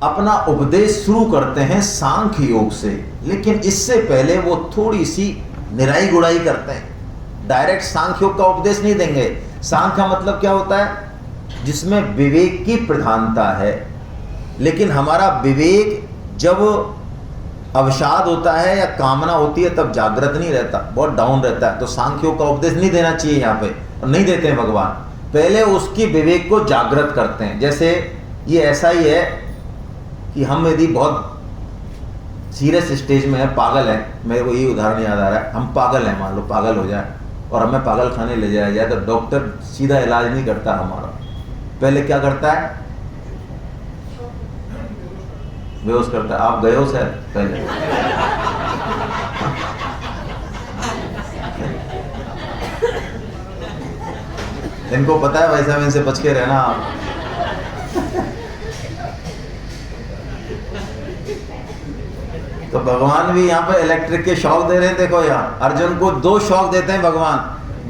अपना उपदेश शुरू करते हैं सांख्य योग से, लेकिन इससे पहले वो थोड़ी सी निराई गुड़ाई करते हैं। डायरेक्ट सांख्य योग का उपदेश नहीं देंगे। सांख्य का मतलब क्या होता है? जिसमें विवेक की प्रधानता है, लेकिन हमारा विवेक जब अवसाद होता है या कामना होती है तब जागृत नहीं रहता, बहुत डाउन रहता है। तो सांख्य योग का उपदेश नहीं देना चाहिए यहाँ पे, और नहीं देते हैं भगवान। पहले उसकी विवेक को जागृत करते हैं। जैसे ये ऐसा ही है कि हम यदि बहुत सीरियस स्टेज में है, पागल है, मेरे को ये उदाहरण याद आ रहा है, हम पागल हैं, मान लो पागल हो जाए और हमें पागल खाने ले जाया जाए, तो डॉक्टर सीधा इलाज नहीं करता हमारा, पहले क्या करता है? बेहोश करता है। आप गए हो सर पहले? इनको पता है भाई साहब, इनसे बच के रहना आप। तो भगवान भी यहाँ पे इलेक्ट्रिक के शौक दे रहे हैं। देखो यहाँ अर्जुन को 2 शौक देते हैं भगवान।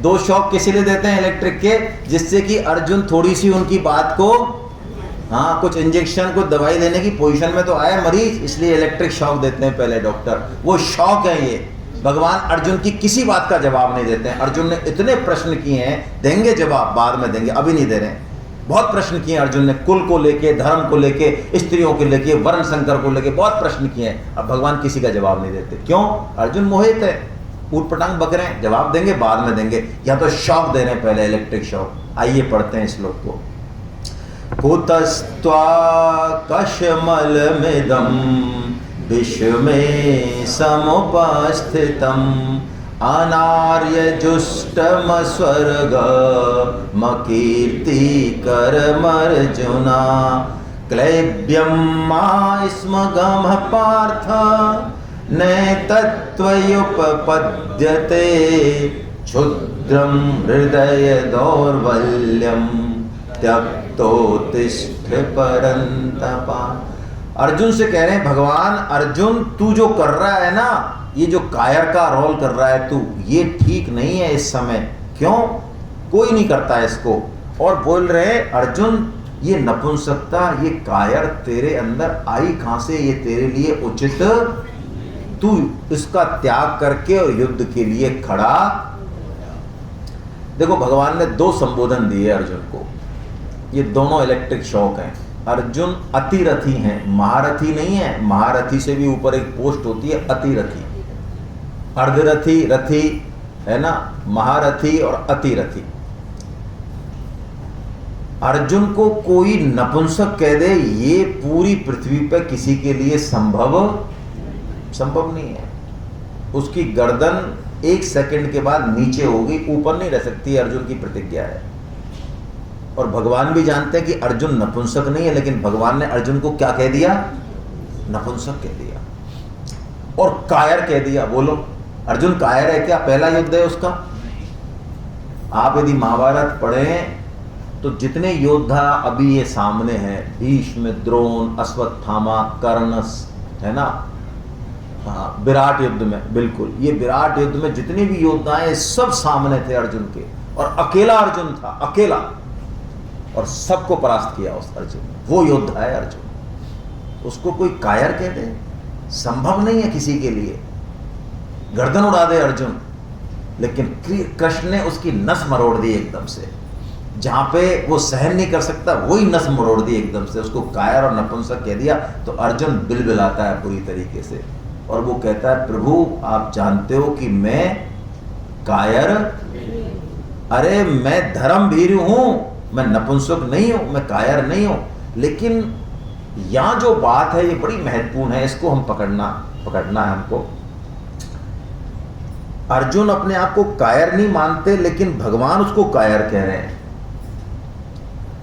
2 शौक किस लिए देते हैं इलेक्ट्रिक के? जिससे कि अर्जुन थोड़ी सी उनकी बात को, हाँ, कुछ इंजेक्शन, कुछ दवाई लेने की पोजीशन में तो आए मरीज, इसलिए इलेक्ट्रिक शॉक देते हैं पहले डॉक्टर। वो शौक है ये। भगवान अर्जुन की किसी बात का जवाब नहीं देते हैं। अर्जुन ने इतने प्रश्न किए हैं, देंगे जवाब, बाद में देंगे, अभी नहीं दे रहे हैं। बहुत प्रश्न किए अर्जुन ने, कुल को लेके, धर्म को लेके, स्त्रियों को लेके, वर्ण संकर को लेके बहुत प्रश्न किए हैं। अब भगवान किसी का जवाब नहीं देते। क्यों? अर्जुन मोहित है, ऊट पटांग बक रहे हैं, जवाब देंगे बाद में देंगे। या तो शॉक दे रहे हैं पहले, इलेक्ट्रिक शॉक। आइए पढ़ते हैं श्लोक को। कुतस्त्वा कशमलमिदं विश्वे समुपस्थितम् अनार्यजुष्टमस्वर्गमकीर्तिकरमर्जुना क्लैब्यं मा स्म गमः पार्थ नैतत्त्वयुपपद्यते क्षुद्रं हृदय दौर्बल्यं त्यक्तोत्तिष्ठ परन्तपा। अर्जुन से कह रहे हैं भगवान, अर्जुन तू जो कर रहा है ना, ये जो कायर का रोल कर रहा है तू, ये ठीक नहीं है इस समय। क्यों? कोई नहीं करता है इसको। और बोल रहे हैं अर्जुन, ये नपुंसकता, ये कायर तेरे अंदर आई कहां से? ये तेरे लिए उचित, तू इसका त्याग करके और युद्ध के लिए खड़ा। देखो भगवान ने 2 संबोधन दिए अर्जुन को। ये दोनों इलेक्ट्रिक शॉक हैं। अर्जुन अतिरथी हैं, महारथी नहीं है। महारथी से भी ऊपर एक पोस्ट होती है अतिरथी। अर्धरथी, रथी है ना, महारथी और अतिरथी। अर्जुन को कोई नपुंसक कह दे, ये पूरी पृथ्वी पर किसी के लिए संभव नहीं है। उसकी गर्दन 1 सेकंड के बाद नीचे होगी, ऊपर नहीं रह सकती। अर्जुन की प्रतिज्ञा है। और भगवान भी जानते हैं कि अर्जुन नपुंसक नहीं है, लेकिन भगवान ने अर्जुन को क्या कह दिया? नपुंसक कह दिया और कायर कह दिया। बोलो अर्जुन कायर है क्या? पहला युद्ध है उसका। आप यदि महाभारत पढ़ें तो जितने योद्धा अभी ये सामने हैं, भीष्म, द्रोण, अश्वत्थामा, कर्ण, है ना, हाँ, विराट युद्ध में, बिल्कुल ये विराट युद्ध में जितने भी योद्धा हैं सब सामने थे अर्जुन के, और अकेला अर्जुन था, अकेला, और सबको परास्त किया उस अर्जुन ने। वो योद्धा है अर्जुन। उसको कोई कायर कह दे, संभव नहीं है किसी के लिए। गर्दन उड़ा दे अर्जुन, लेकिन कृष्ण ने उसकी नस मरोड़ दी एकदम से। जहां पे वो सहन नहीं कर सकता वही नस मरोड़ दी एकदम से, उसको कायर और नपुंसक कह दिया। तो अर्जुन बिलबिलाता है पूरी तरीके से, और वो कहता है प्रभु आप जानते हो कि मैं कायर, अरे मैं धर्मभीरु हूं, मैं नपुंसक नहीं हूं, मैं कायर नहीं हूं। लेकिन यहां जो बात है ये बड़ी महत्वपूर्ण है, इसको हम पकड़ना है हमको। अर्जुन अपने आप को कायर नहीं मानते, लेकिन भगवान उसको कायर कह रहे हैं।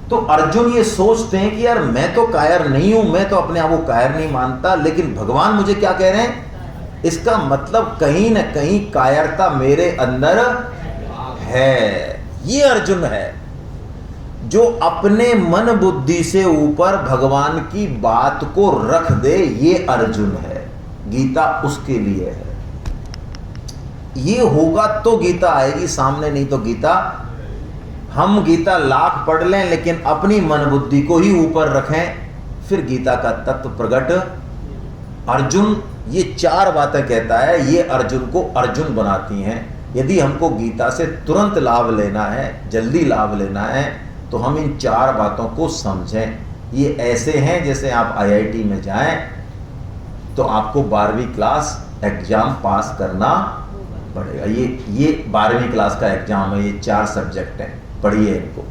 तो अर्जुन ये सोचते हैं कि यार मैं तो कायर नहीं हूं, मैं तो अपने आप को कायर नहीं मानता, लेकिन भगवान मुझे क्या कह रहे हैं? इसका मतलब कहीं ना कहीं कायरता मेरे अंदर है। ये अर्जुन है जो अपने मन बुद्धि से ऊपर भगवान की बात को रख दे। ये अर्जुन है। गीता उसके लिए है। ये होगा तो गीता आएगी सामने, नहीं तो गीता, हम गीता लाख पढ़ लें लेकिन अपनी मन बुद्धि को ही ऊपर रखें, फिर गीता का तत्व प्रकट। अर्जुन ये 4 बातें कहता है, ये अर्जुन को अर्जुन बनाती हैं। यदि हमको गीता से तुरंत लाभ लेना है, जल्दी लाभ लेना है, तो हम इन 4 बातों को समझें। ये ऐसे हैं जैसे आप IIT में जाएं तो आपको 12वीं क्लास एग्जाम पास करना पड़ेगा। ये 12वीं क्लास का एग्जाम है, ये 4 सब्जेक्ट हैं, पढ़िए इनको।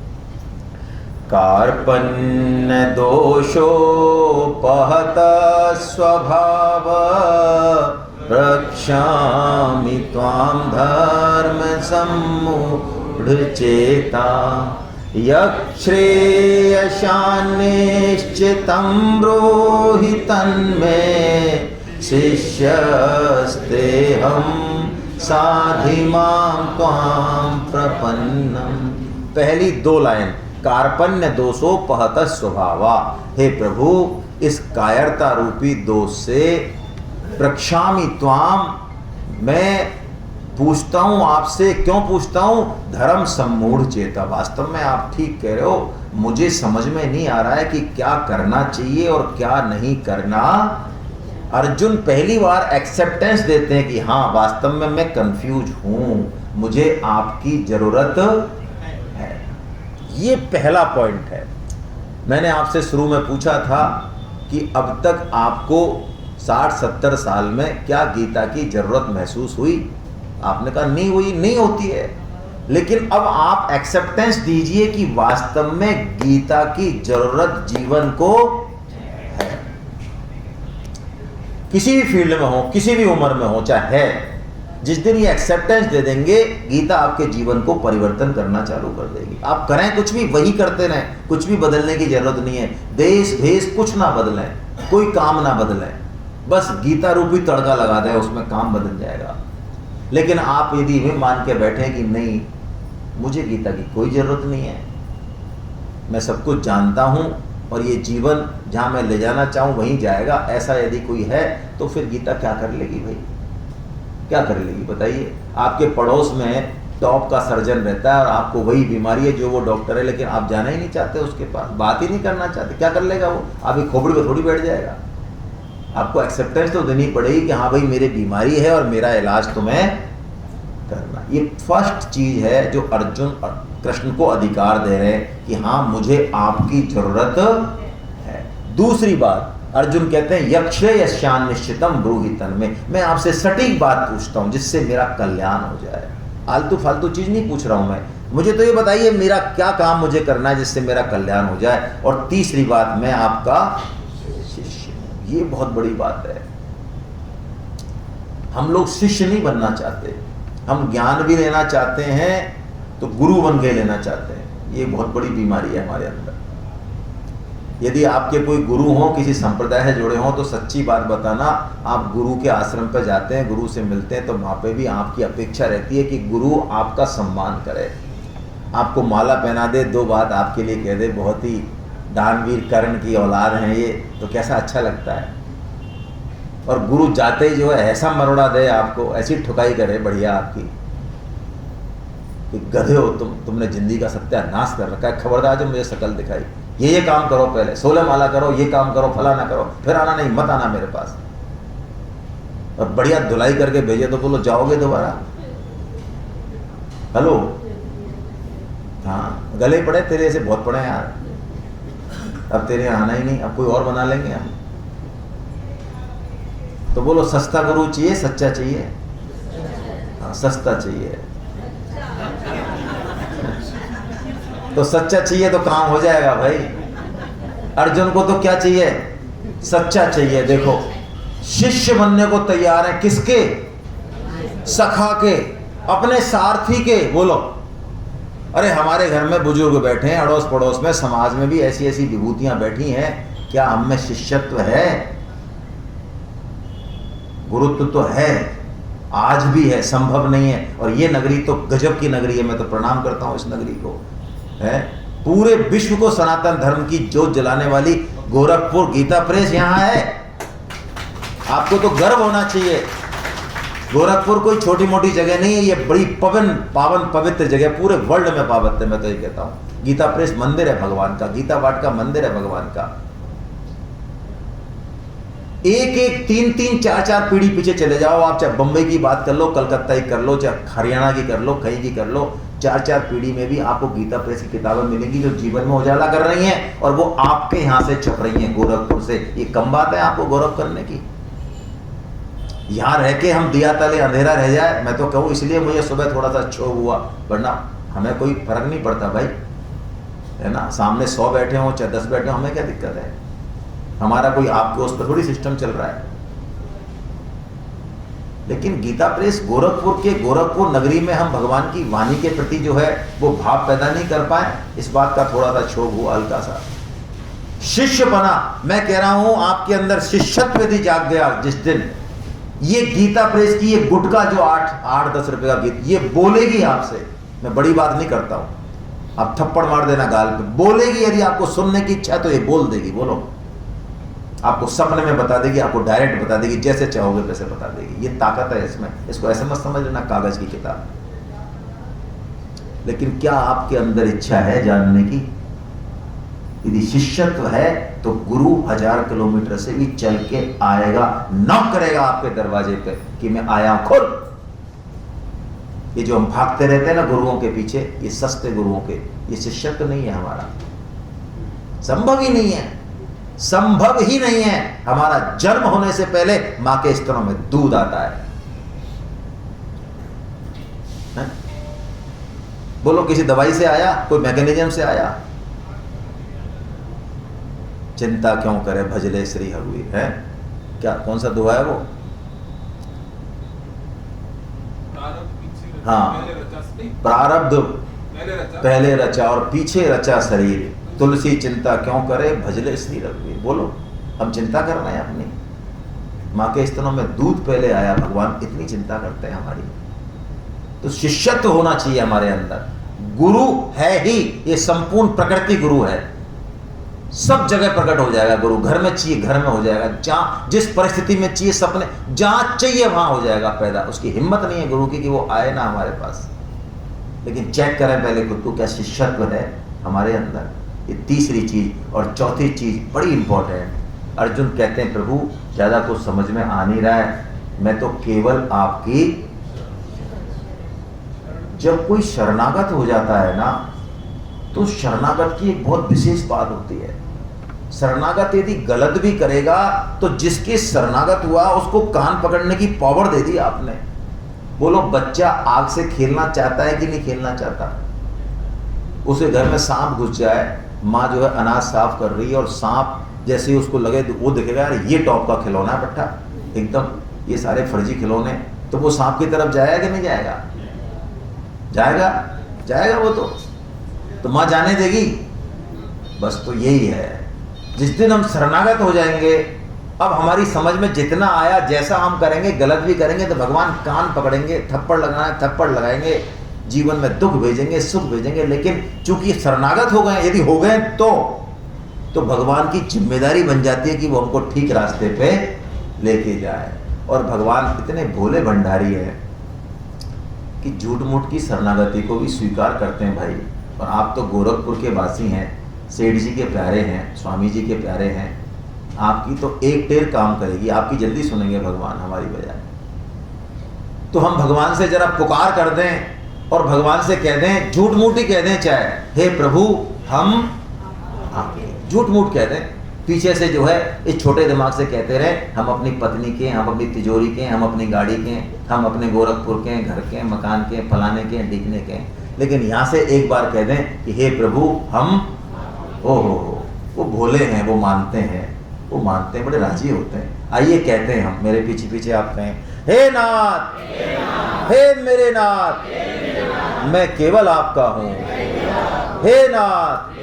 कार्पण्य दोषोपहत स्वभाव रक्षामि त्वां धर्म सम्मूढ़चेता यच्छ्रेयशान्निश्चितं ब्रूहि तन्मे शिष्यस्तेऽहं साधि मां त्वां प्रपन्नम्। पहली 2 लाइन, कार्पण्य दोषोपहत स्वभावा। हे प्रभु, इस कायरता रूपी दोष से प्रक्षामि त्वाम, मैं पूछता हूं आपसे। क्यों पूछता हूं? धर्म सम्मूढ़ चेता। वास्तव में आप ठीक कह रहे हो, मुझे समझ में नहीं आ रहा है कि क्या करना चाहिए और क्या नहीं करना। अर्जुन पहली बार एक्सेप्टेंस देते हैं कि हाँ, वास्तव में मैं कंफ्यूज हूं, मुझे आपकी जरूरत है। ये पहला पॉइंट है। मैंने आपसे शुरू में पूछा था कि अब तक आपको 60-70 साल में क्या गीता की जरूरत महसूस हुई? आपने कहा नहीं हुई, नहीं होती है। लेकिन अब आप एक्सेप्टेंस दीजिए कि वास्तव में गीता की जरूरत जीवन को है। किसी भी फील्ड में हो, किसी भी उम्र में हो, चाहे है, जिस दिन ये एक्सेप्टेंस दे देंगे, गीता आपके जीवन को परिवर्तन करना चालू कर देगी। आप करें कुछ भी, वही करते रहें, कुछ भी बदलने की जरूरत नहीं है। देश भेष कुछ ना बदलें, कोई काम ना बदलें, बस गीता रूपी तड़का लगा दें, उसमें काम बदल जाएगा। लेकिन आप यदि भी मान के बैठे कि नहीं, मुझे गीता की कोई जरूरत नहीं है, मैं सब कुछ जानता हूं और ये जीवन जहां मैं ले जाना चाहूं वहीं जाएगा, ऐसा यदि कोई है, तो फिर गीता क्या कर लेगी भाई? क्या कर लेगी बताइए? आपके पड़ोस में टॉप का सर्जन रहता है और आपको वही बीमारी है जो वो डॉक्टर है, लेकिन आप जाना ही नहीं चाहते उसके पास, बात ही नहीं करना चाहते। क्या कर लेगा वो? आपकी खोपड़ी पर थोड़ी बैठ जाएगा। आपको एक्सेप्टेंस तो देनी पड़ेगी कि हाँ भाई, मेरी बीमारी है और मेरा इलाज तुम्हें करना। ये फर्स्ट चीज है जो अर्जुन और कृष्ण को अधिकार दे रहे हैं कि हाँ, मुझे आपकी जरूरत है। दूसरी बात, अर्जुन कहते हैं यक्षेयशान निश्चितम ब्रूहि तन्मे, मैं आपसे सटीक बात पूछता हूं जिससे मेरा कल्याण हो जाए। आलतू फालतू चीज नहीं पूछ रहा हूं मैं, मुझे तो ये बताइए मेरा क्या काम मुझे करना है जिससे मेरा कल्याण हो जाए। और तीसरी बात, मैं आपका शिष्य हूं। ये बहुत बड़ी बात है। हम लोग शिष्य नहीं बनना चाहते, हम ज्ञान भी लेना चाहते हैं तो गुरु बन के लेना चाहते हैं। ये बहुत बड़ी बीमारी है हमारे अंदर। यदि आपके कोई गुरु हो, किसी संप्रदाय से जुड़े हों, तो सच्ची बात बताना, आप गुरु के आश्रम पर जाते हैं, गुरु से मिलते हैं, तो वहाँ पे भी आपकी अपेक्षा रहती है कि गुरु आपका सम्मान करे, आपको माला पहना दे, 2 बात आपके लिए कह दे, बहुत ही दानवीर कर्ण की औलाद हैं ये, तो कैसा अच्छा लगता है। और गुरु जाते ही जो है ऐसा मरोड़ा दे आपको, ऐसी ठुकाई करे बढ़िया आपकी कि गधे हो तुमने जिंदगी का सत्यानाश कर रखा है, खबरदार जो मुझे शकल दिखाई, ये काम करो, पहले 16 माला करो, ये काम करो, फलाना करो, फिर आना नहीं, मत आना मेरे पास। और बढ़िया धुलाई करके भेजे तो बोलो जाओगे दोबारा? हेलो, हाँ, गले पड़े तेरे ऐसे बहुत पड़े यार, अब तेरे आना ही नहीं, अब कोई और बना लेंगे हम। तो बोलो सस्ता गुरु चाहिए, सच्चा चाहिए? हाँ, सस्ता चाहिए। तो सच्चा चाहिए तो काम हो जाएगा भाई। अर्जुन को तो क्या चाहिए? सच्चा चाहिए। देखो, शिष्य बनने को तैयार है, किसके? सखा के, अपने सारथी के। बोलो, अरे हमारे घर में बुजुर्ग बैठे हैं, अड़ोस पड़ोस में, समाज में भी ऐसी ऐसी विभूतियां बैठी हैं, क्या हम में शिष्यत्व है? गुरुत्व तो है, आज भी है, संभव नहीं है। और ये नगरी तो गजब की नगरी है, मैं तो प्रणाम करता हूं इस नगरी को। है पूरे विश्व को सनातन धर्म की जोत जलाने वाली गोरखपुर गीता प्रेस यहाँ है। आपको तो गर्व होना चाहिए। गोरखपुर कोई छोटी मोटी जगह नहीं है, ये बड़ी पावन पवित्र जगह, पूरे वर्ल्ड में पावन है। मैं तो ये कहता हूँ, गीता प्रेस मंदिर है भगवान का, गीता पाठ का मंदिर है भगवान का। एक एक 3-3, 4-4 पीढ़ी पीछे चले जाओ आप, चाहे बम्बई की बात कर लो, कलकत्ता की कर लो, चाहे हरियाणा की कर लो, कहीं की कर लो, 4-4 पीढ़ी में भी आपको गीता प्रेस की किताबें मिलेंगी जो जीवन में उजाला कर रही हैं, और वो आपके यहाँ से छप रही हैं, गोरखपुर से। ये कम बात है आपको गौरव करने की? यहाँ रह के हम दिया तले अंधेरा रह जाए, मैं तो कहूँ इसलिए मुझे सुबह थोड़ा सा क्षोभ हुआ, वरना हमें कोई फर्क नहीं पड़ता भाई, है ना। सामने 100 बैठे हों चाहे 10 बैठे हों, हमें क्या दिक्कत है? हमारा कोई आपके उस पर थोड़ी सिस्टम चल रहा है। लेकिन गीता प्रेस गोरखपुर नगरी में हम भगवान की वाणी के प्रति जो है वो भाव पैदा नहीं कर पाए, इस बात का थोड़ा सा क्षोभ हुआ, हल्का सा। शिष्य बना, मैं कह रहा हूं आपके अंदर शिष्यत्व यदि जाग गया जिस दिन, ये गीता प्रेस की ये गुटका जो 8-10 रुपए का गीत ये बोलेगी आपसे, मैं बड़ी बात नहीं करता हूं, आप थप्पड़ मार देना गाल पे, बोलेगी। यदि आपको सुनने की इच्छा है तो ये बोल देगी, बोलो। आपको सपने में बता देगी, आपको डायरेक्ट बता देगी, जैसे चाहोगे वैसे बता देगी। ये ताकत है इसमें, इसको ऐसे मत समझ लेना कागज की किताब। लेकिन क्या आपके अंदर इच्छा है जानने की? यदि शिष्यत्व है तो गुरु 1000 किलोमीटर से भी चल के आएगा, नॉक करेगा आपके दरवाजे पे कि मैं आया, खोल। ये जो हम भागते रहते हैं ना गुरुओं के पीछे, ये सस्ते गुरुओं के, ये शिष्यत्व नहीं है हमारा, संभव ही नहीं है, संभव ही नहीं है। हमारा जन्म होने से पहले मां के स्तनों में दूध आता है। बोलो किसी दवाई से आया, कोई मैकेनिज्म से आया? चिंता क्यों करे भजले श्री हरवीर, है क्या? कौन सा दुआ है वो? हाँ, प्रारब्ध पहले रचा और पीछे रचा शरीर, तुलसी चिंता क्यों करे भजले श्री रघुवीर। बोलो, हम चिंता कर रहे हैं अपनी, माँ के स्तनों में दूध पहले आया, भगवान इतनी चिंता करते हैं हमारी। तो शिष्यत्व होना चाहिए हमारे अंदर। गुरु है ही, ये संपूर्ण प्रकृति गुरु है, सब जगह प्रकट हो जाएगा गुरु। घर में चाहिए घर में हो जाएगा, जहां जिस परिस्थिति में चाहिए, सपने जहां चाहिए वहां हो जाएगा पैदा। उसकी हिम्मत नहीं है गुरु की कि वो आए ना हमारे पास। लेकिन चेक करें पहले खुद को, क्या शिष्यत्व है हमारे अंदर? ये तीसरी चीज। और चौथी चीज बड़ी इंपॉर्टेंट, अर्जुन कहते हैं प्रभु ज्यादा कुछ समझ में आ नहीं रहा है, मैं तो केवल आपकी। जब कोई शरणागत हो जाता है ना, तो शरणागत की एक बहुत विशेष बात होती है। शरणागत यदि गलत भी करेगा तो जिसके शरणागत हुआ उसको कान पकड़ने की पावर दे दी आपने। बोलो, बच्चा आग से खेलना चाहता है कि नहीं खेलना चाहता? उसे घर में सांप घुस जाए, माँ जो है अनाज साफ कर रही है और सांप जैसे ही उसको लगे वो दिखेगा यार ये टॉप का खिलौना है बेटा, एकदम ये सारे फर्जी खिलौने, तो वो सांप की तरफ जाएगा कि नहीं जाएगा? जाएगा, जाएगा वो तो माँ जाने देगी? बस तो यही है, जिस दिन हम शरणागत हो जाएंगे, अब हमारी समझ में जितना आया जैसा हम करेंगे, गलत भी करेंगे तो भगवान कान पकड़ेंगे, थप्पड़ लगाना है थप्पड़ लगाएंगे, जीवन में दुख भेजेंगे सुख भेजेंगे। लेकिन चूंकि शरणागत हो गए, यदि हो गए तो भगवान की जिम्मेदारी बन जाती है कि वो हमको ठीक रास्ते पे लेके जाए। और भगवान इतने भोले भंडारी है कि झूठ मूठ की शरणागति को भी स्वीकार करते हैं भाई। और आप तो गोरखपुर के वासी हैं, सेठ जी के प्यारे हैं, स्वामी जी के प्यारे हैं, आपकी तो एक टेर काम करेगी, आपकी जल्दी सुनेंगे भगवान हमारी बजाय। तो हम भगवान से जरा पुकार कर दें और भगवान से कह दें, झूठ मूठ ही कह दें, चाहे हे प्रभु हम आपके, झूठ मूठ कह दें। पीछे से जो है इस छोटे दिमाग से कहते रहे हम अपनी पत्नी के, हम अपनी तिजोरी के, हम अपनी गाड़ी के, हम अपने गोरखपुर के, घर के, मकान के, फलाने के, ढीकने के। लेकिन यहाँ से एक बार कह दें कि हे प्रभु हम, हो वो भोले हैं, वो मानते हैं, वो मानते हैं, बड़े राजी होते हैं। आइए कहते हैं हम, मेरे पीछे पीछे आप कहें, हे नाथ, हे मेरे नाथ, मैं केवल आपका हूँ। हे नाथ,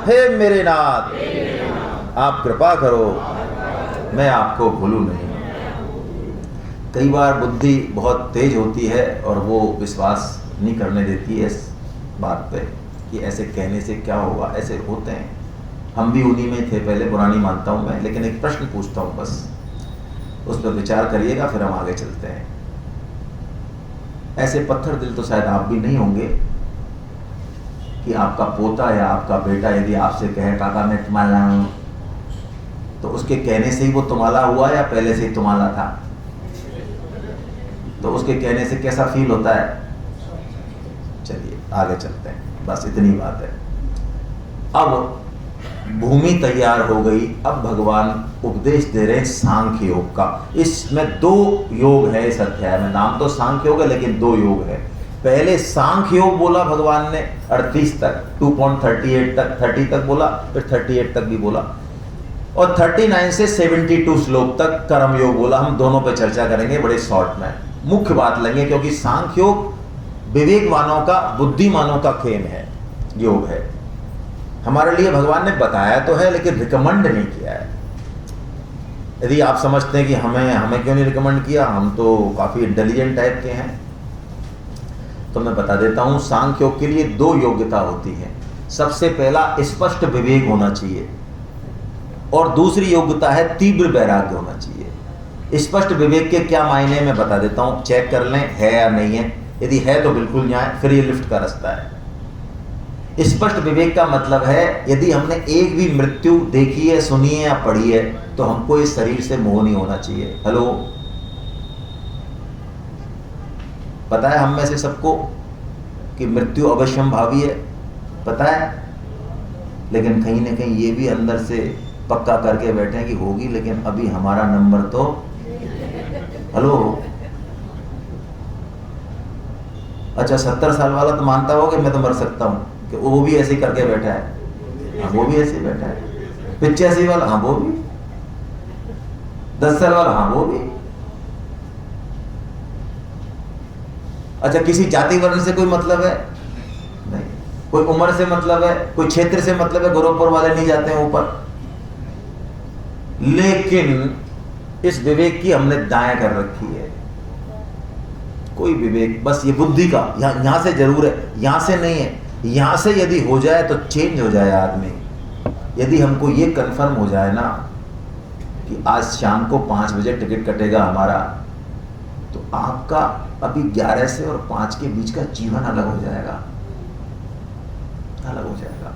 हे मेरे नाथ, आप कृपा करो, मैं आपको भूलूं नहीं। कई बार बुद्धि बहुत तेज होती है और वो विश्वास नहीं करने देती है इस बात पे कि ऐसे कहने से क्या होगा, ऐसे होते हैं। हम भी उन्हीं में थे पहले, बुरा नहीं मानता हूँ मैं, लेकिन एक प्रश्न पूछता हूँ, बस उस पर विचार करिएगा, फिर हम आगे चलते हैं। ऐसे पत्थर दिल तो शायद आप भी नहीं होंगे कि आपका पोता या आपका बेटा यदि आपसे कहे काका मैं तुम्हारा तो उसके कहने से ही वो तुम्हारा हुआ या पहले से ही तुम्हारा था? तो उसके कहने से कैसा फील होता है? चलिए आगे चलते हैं, बस इतनी बात है। अब भूमि तैयार हो गई, अब भगवान उपदेश दे रहे हैं सांख्य योग का। इसमें 2 योग है इस अध्याय में, नाम तो सांख्य योग है लेकिन 2 योग है। पहले सांख्य योग बोला भगवान ने 38 तक, 2.38 तक, 30 तक बोला, फिर 38 तक भी बोला, और 39 से 72 श्लोक तक कर्म योग बोला। हम दोनों पे चर्चा करेंगे बड़े शॉर्ट में, मुख्य बात लेंगे, क्योंकि सांख्य योग विवेकवानों का, बुद्धिमानों का खेम है, योग है। हमारे लिए भगवान ने बताया तो है लेकिन रिकमेंड नहीं किया है। यदि आप समझते हैं कि हमें क्यों नहीं रिकमेंड किया, हम तो काफी इंटेलिजेंट टाइप के हैं, तो मैं बता देता हूं। सांख्य योग के लिए 2 योग्यता होती है। सबसे पहला स्पष्ट विवेक होना चाहिए, और दूसरी योग्यता है तीव्र वैराग्य होना चाहिए। स्पष्ट विवेक के क्या मायने में बता देता हूं, चेक कर लें है या नहीं है। यदि है तो बिल्कुल न्याय, फिर ये लिफ्ट का रास्ता है। स्पष्ट विवेक का मतलब है यदि हमने एक भी मृत्यु देखी है, सुनी है या पढ़ी है, तो हमको इस शरीर से मोह नहीं होना चाहिए। हेलो, पता है हम में से सबको कि मृत्यु अवश्यंभावी है, पता है, लेकिन कहीं ना कहीं ये भी अंदर से पक्का करके बैठे हैं कि होगी, लेकिन अभी हमारा नंबर तो, हेलो, अच्छा 70 साल वाला तो मानता होगा कि मैं तो मर सकता हूं, कि वो भी ऐसे करके बैठा है। हाँ, वो भी ऐसे बैठा है। 85 वाला, हाँ वो भी, 10 साल वाला, हाँ वो भी। अच्छा, किसी जाति वर्ण से कोई मतलब है नहीं, कोई उम्र से मतलब है, कोई क्षेत्र से मतलब है, गोरखपुर वाले नहीं जाते हैं ऊपर। लेकिन इस विवेक की हमने दाएं कर रखी है। कोई विवेक, बस ये बुद्धि का, यहां से जरूर है, यहां से नहीं है। यहां से यदि हो जाए तो चेंज हो जाए आदमी। यदि हमको ये कंफर्म हो जाए ना कि आज शाम को 5 बजे टिकट कटेगा हमारा, तो आपका अभी 11 से और 5 के बीच का जीवन अलग हो जाएगा, अलग हो जाएगा।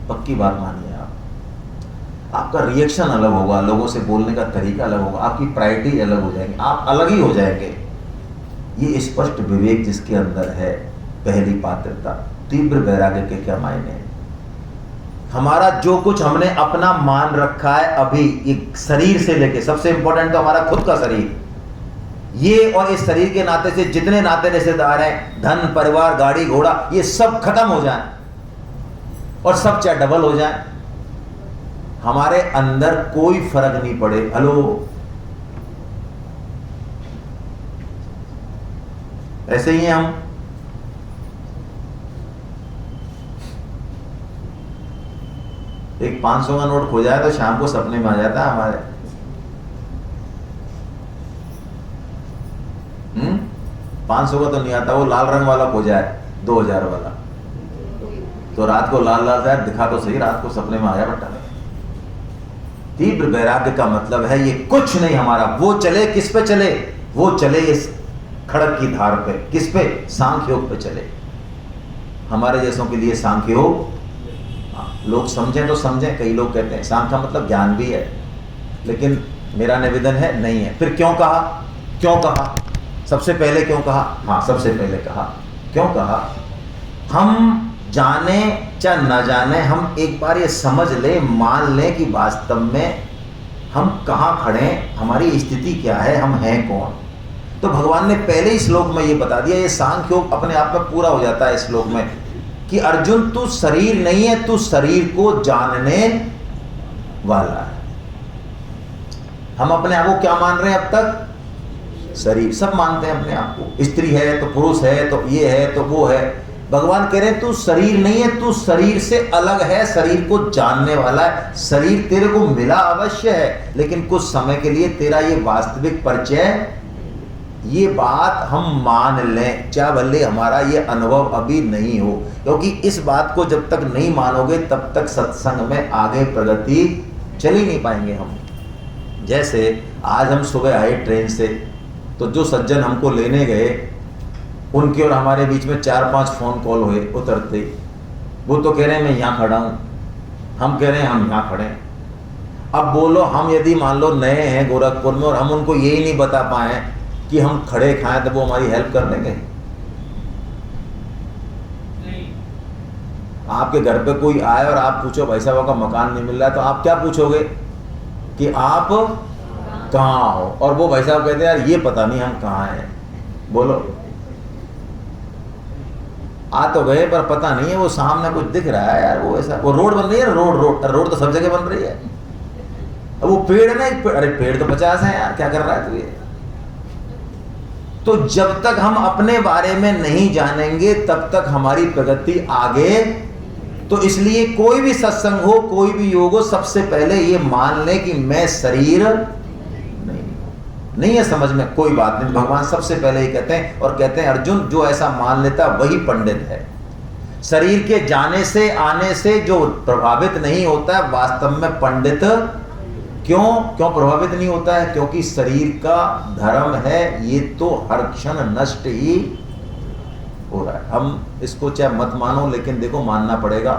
पक्की बात मानिए आप। आपका रिएक्शन अलग होगा, लोगों से बोलने का तरीका अलग होगा, आपकी प्रायोरिटी अलग हो जाएगी, आप अलग ही हो जाएंगे। ये स्पष्ट विवेक जिसके अंदर है, पहली पात्रता। तीव्र वैराग्य के क्या मायने हैं? हमारा जो कुछ हमने अपना मान रखा है अभी, एक शरीर से लेके, सबसे इंपॉर्टेंट तो हमारा खुद का शरीर, ये और इस शरीर के नाते से जितने नाते रिश्तेदार हैं, धन, परिवार, गाड़ी, घोड़ा, ये सब खत्म हो जाए और सब चाहे डबल हो जाए, हमारे अंदर कोई फर्क नहीं पड़े। हेलो, ऐसे ही हैं हम। एक 500 का नोट खो जाए तो शाम को सपने में आ जाता है हमारे। 500 का तो नहीं आता, वो लाल रंग वाला खो जाए, 2000 वाला, तो रात को लाल लाल शायद दिखा तो सही, रात को सपने में आया बट्टा। तीव्र वैराग्य का मतलब है ये कुछ नहीं हमारा, वो चले किस पे चले, वो चले इस खड़क की धार पे, किस पे, सांख्य योग पे चले। हमारे जैसों के लिए सांख्य योग, लोग समझें तो समझें, कई लोग कहते हैं सांख्य मतलब ज्ञान भी है, लेकिन मेरा निवेदन है नहीं है। फिर क्यों कहा, क्यों कहा, सबसे पहले क्यों कहा? हाँ, सबसे पहले कहा, क्यों कहा? हम जाने चाहे न जाने, हम एक बार ये समझ ले, मान लें कि वास्तव में हम कहाँ खड़े हैं, हमारी स्थिति क्या है, हम हैं कौन। तो भगवान ने पहले ही श्लोक में ये बता दिया। ये सांख्य योग अपने आप में पूरा हो जाता है इस श्लोक में कि अर्जुन तू शरीर नहीं है, तू शरीर को जानने वाला है। हम अपने आप को क्या मान रहे हैं अब तक? शरीर। सब मानते हैं अपने आप को, स्त्री है तो पुरुष है तो ये है तो वो है। भगवान कह रहे हैं तू शरीर नहीं है, तू शरीर से अलग है, शरीर को जानने वाला है। शरीर तेरे को मिला अवश्य है, लेकिन कुछ समय के लिए तेरा ये वास्तविक परिचय, ये बात हम मान लें, चाहे भले हमारा ये अनुभव अभी नहीं हो, क्योंकि इस बात को जब तक नहीं मानोगे तब तक सत्संग में आगे प्रगति चल ही नहीं पाएंगे हम। जैसे आज हम सुबह आए ट्रेन से, तो जो सज्जन हमको लेने गए उनके और हमारे बीच में 4-5 फोन कॉल हुए उतरते। वो तो कह रहे हैं मैं यहाँ खड़ा हूँ, हम कह रहे हैं हम यहाँ खड़े हैं। अब बोलो, हम यदि मान लो नए हैं गोरखपुर में और हम उनको यही नहीं बता पाए कि हम खड़े खाएं तो वो हमारी हेल्प कर देंगे? आपके घर पे कोई आए और आप पूछो भाई साहब का मकान नहीं मिल रहा है, तो आप क्या पूछोगे कि आप कहाँ हो? और वो भाई साहब कहते हैं यार ये पता नहीं हम कहाँ हैं। बोलो, आ तो गए पर पता नहीं है, वो सामने कुछ दिख रहा है यार, वो ऐसा, वो रोड बन रही है, रोड तो सब जगह बन रही है। अब वो पेड़ है ना, अरे पेड़ तो 50 है यार, क्या कर रहा है तू ये? तो जब तक हम अपने बारे में नहीं जानेंगे तब तक हमारी प्रगति आगे। तो इसलिए कोई भी सत्संग हो, कोई भी योग हो, सबसे पहले ये मान ले कि मैं शरीर नहीं है। समझ में कोई बात नहीं, भगवान सबसे पहले ये कहते हैं, और कहते हैं अर्जुन जो ऐसा मान लेता वही पंडित है। शरीर के जाने से आने से जो प्रभावित नहीं होता है वास्तव में पंडित। क्यों प्रभावित नहीं होता है? क्योंकि शरीर का धर्म है ये तो हर क्षण नष्ट ही हो रहा है। हम इसको चाहे मत मानो, लेकिन देखो मानना पड़ेगा।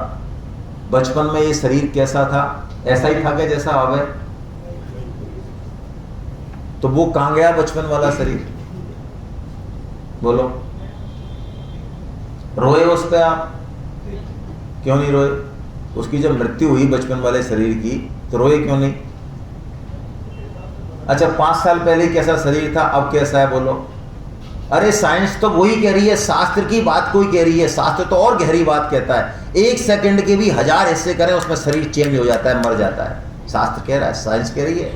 बचपन में ये शरीर कैसा था? ऐसा ही था क्या जैसा अब है? तो वो कहां गया बचपन वाला शरीर? बोलो, रोए उस पे आप? क्यों नहीं रोए? उसकी जब मृत्यु हुई बचपन वाले शरीर की तो रोए क्यों नहीं? अच्छा 5 साल पहले कैसा शरीर था, अब कैसा है? बोलो। अरे साइंस तो वही कह रही है, शास्त्र की बात कोई कह रही है। शास्त्र तो और गहरी बात कहता है, 1 सेकंड के भी 1000 हिस्से करें उसमें शरीर चेंज हो जाता है, मर जाता है। शास्त्र कह रहा है, साइंस कह रही है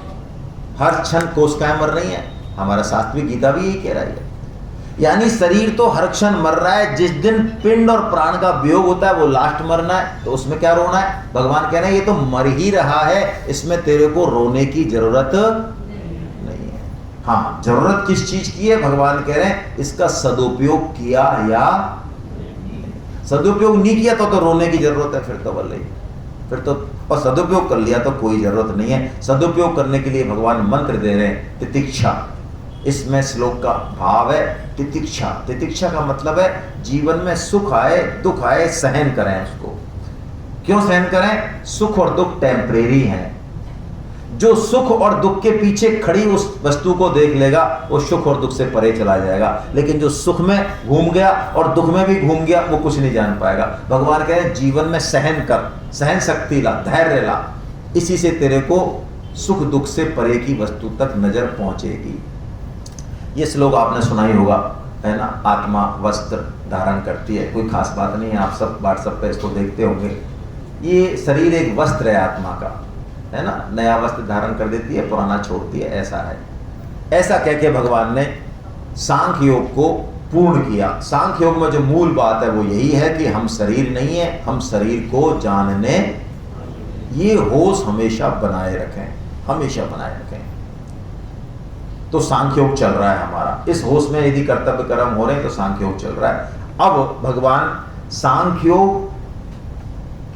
हर क्षण कोशिकाएं मर रही हैं। हमारा शास्त्र भी, गीता भी यही कह रहा है। यानी शरीर तो हर क्षण मर रहा है। जिस दिन पिंड और प्राण का वियोग होता है वो लास्ट मरना है, तो उसमें क्या रोना है? भगवान कह रहे हैं ये तो मर ही रहा है, इसमें तेरे को रोने की जरूरत नहीं है। हाँ, जरूरत किस चीज की है? भगवान कह रहे हैं इसका सदुपयोग किया या सदुपयोग नहीं किया तो रोने की जरूरत है। फिर तो बोले, फिर तो, और सदुपयोग कर लिया तो कोई जरूरत नहीं है। सदुपयोग करने के लिए भगवान मंत्र दे रहे हैं, तितिक्षा। इसमें श्लोक का भाव है तितिक्षा। तितिक्षा का मतलब है जीवन में सुख आए दुख आए सहन करें उसको। क्यों सहन करें? सुख और दुख टेम्परेरी हैं। जो सुख और दुख के पीछे खड़ी उस वस्तु को देख लेगा वो सुख और दुख से परे चला जाएगा। लेकिन जो सुख में घूम गया और दुख में भी घूम गया वो कुछ नहीं जान पाएगा। भगवान कह रहे हैं जीवन में सहन कर, सहन शक्ति ला, धैर्य ला, इसी से तेरे को सुख दुख से परे की वस्तु तक नजर पहुंचेगी। ये श्लोक आपने सुना ही होगा, है ना? आत्मा वस्त्र धारण करती है, कोई खास बात नहीं है, आप सब व्हाट्सएप पे इसको देखते होंगे। ये शरीर एक वस्त्र है आत्मा का, है ना? नया वस्त्र धारण कर देती है, पुराना छोड़ती है, ऐसा है। ऐसा कह के भगवान ने सांख्य योग को पूर्ण किया। सांख्य योग में जो मूल बात है वो यही है कि हम शरीर नहीं है, हम शरीर को जानने, ये होश हमेशा बनाए रखें, हमेशा बनाए रखें। तो सांख्य योग चल रहा है हमारा। इस होश में यदि कर्तव्य कर्म हो रहे हैं तो सांख्य योग चल रहा है। अब भगवान सांख्य योग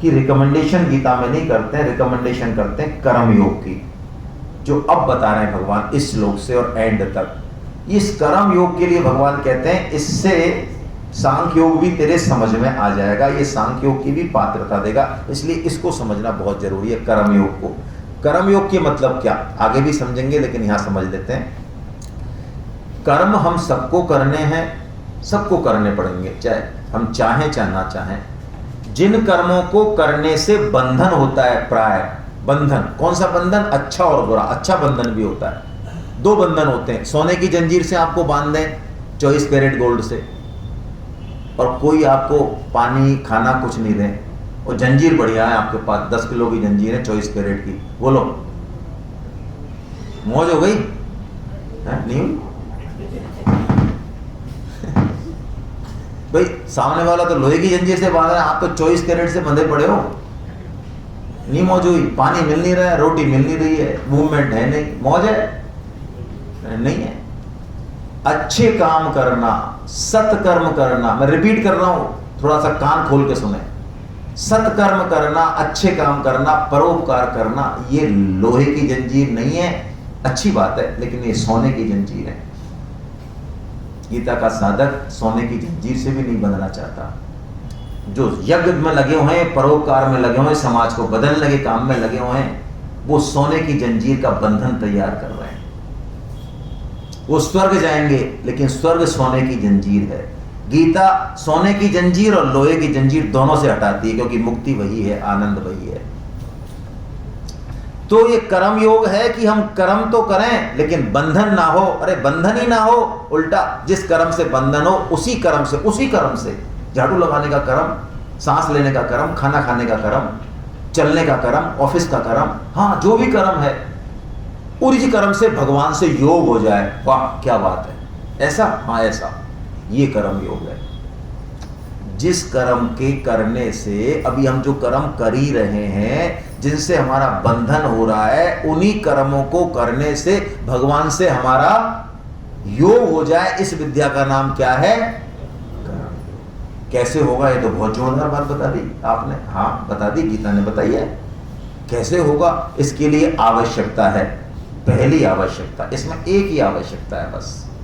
की रिकमेंडेशन गीता में नहीं करते हैं, रिकमेंडेशन करते हैं कर्म योग की, जो अब बता रहे हैं भगवान इस श्लोक से और एंड तक। इस कर्म योग के लिए भगवान कहते हैं इससे सांख्य योग भी तेरे समझ में आ जाएगा, ये सांख्य योग की भी पात्रता देगा। इसलिए इसको समझना बहुत जरूरी है, कर्म योग को। कर्म योग के मतलब क्या, आगे भी समझेंगे, लेकिन यहां समझ लेते हैं। कर्म हम सबको करने हैं, सबको करने पड़ेंगे, चाहे हम चाहें चाहे ना चाहें। जिन कर्मों को करने से बंधन होता है, प्राय बंधन, कौन सा बंधन? अच्छा और बुरा। अच्छा बंधन भी होता है, 2 बंधन होते हैं। सोने की जंजीर से आपको बांध दें 24 कैरेट गोल्ड से, और कोई आपको पानी खाना कुछ नहीं दें, और जंजीर बढ़िया है आपके पास, 10 किलो की जंजीर है 24 कैरेट की, बोलो मौज हो गई? नहीं हुई? भाई सामने वाला तो लोहे की जंजीर से बांध रहा है, आप तो 24 कैरेट से बंधे पड़े हो। नहीं मौज हुई? पानी मिल नहीं रहा है, रोटी मिल नहीं रही है, मूवमेंट है नहीं, मौज है? नहीं है। अच्छे काम करना, सत्कर्म करना, मैं रिपीट कर रहा हूं, थोड़ा सा कान खोल के सुने। सत्कर्म करना, अच्छे काम करना, परोपकार करना, ये लोहे की जंजीर नहीं है, अच्छी बात है, लेकिन ये सोने की जंजीर है। गीता का साधक सोने की जंजीर से भी नहीं बंधना चाहता। जो यज्ञ में लगे हुए हैं, परोपकार में लगे हुए हैं, समाज को बदलने के काम में लगे हुए हैं, वो सोने की जंजीर का बंधन तैयार कर रहे हैं। वो स्वर्ग जाएंगे, लेकिन स्वर्ग सोने की जंजीर है। गीता सोने की जंजीर और लोहे की जंजीर दोनों से हटाती है, क्योंकि मुक्ति वही है, आनंद वही है। तो ये कर्म योग है कि हम कर्म तो करें लेकिन बंधन ना हो। अरे बंधन ही ना हो, उल्टा जिस कर्म से बंधन हो उसी कर्म से झाड़ू लगाने का कर्म, सांस लेने का कर्म, खाना खाने का कर्म, चलने का कर्म, ऑफिस का कर्म, हाँ जो भी कर्म है उसी कर्म से भगवान से योग हो जाए। वाह क्या बात है। ऐसा, हाँ ऐसा, ये कर्म योग है। जिस कर्म के करने से अभी हम जो कर्म कर ही रहे हैं, जिनसे हमारा बंधन हो रहा है, उन्हीं कर्मों को करने से भगवान से हमारा योग हो जाए, इस विद्या का नाम क्या है? कर्म। कैसे होगा? ये तो बहुत जोरदार बात बता दी आपने। हाँ बता दी, गीता ने बताई है कैसे होगा। इसके लिए आवश्यकता है, पहली आवश्यकता, इसमें एक ही आवश्यकता है बस,